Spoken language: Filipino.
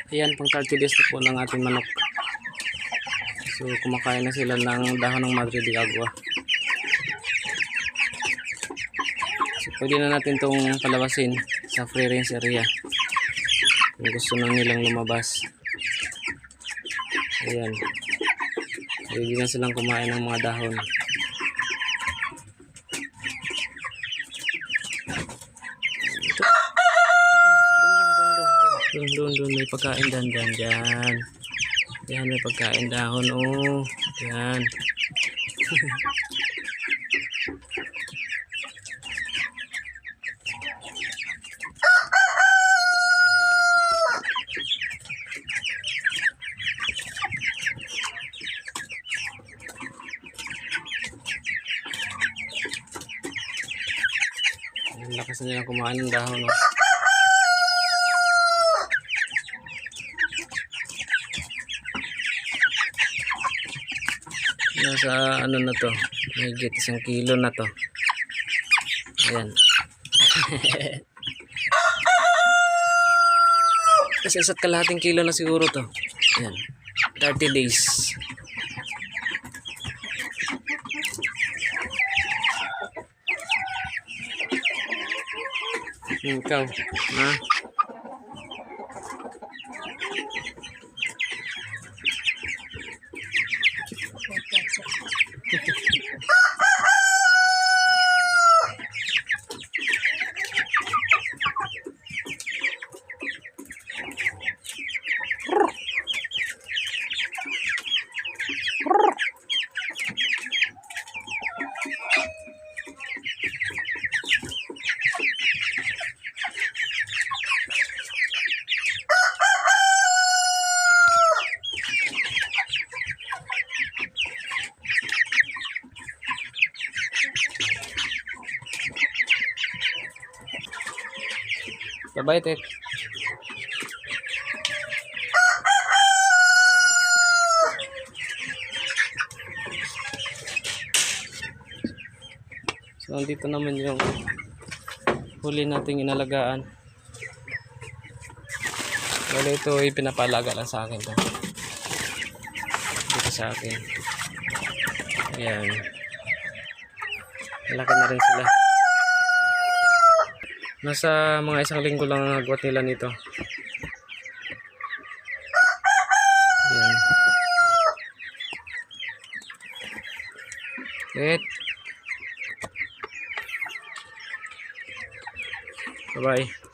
Ayan, pang 30 days na po ng ating manok. So kumakain na sila ng dahon ng Madre de Agua. So pwede na natin itong palabasin sa free range area kung gusto na nilang lumabas. Ayan, pwede na silang kumain ng mga dahon. Doon may pagkain dyan. Yan, may pagkain dahon. Oh, yan. Ang lakas na nila kumain ng dahon. Oh. Nasa ano na to, higit 1 kilo na to. Ayan. Kasi 1.5 kilo na siguro to. Ayan, 30 days. Ikaw, ha? Sabay, Tet. So, dito naman yung huli nating inalagaan. Wala, ito ay pinapalaga lang sa akin to. Dito sa akin. Ayan. Malaki na rin sila. Nasa mga 1 linggo lang ang agwat nila nito. Ayan. Tet. Bye-bye.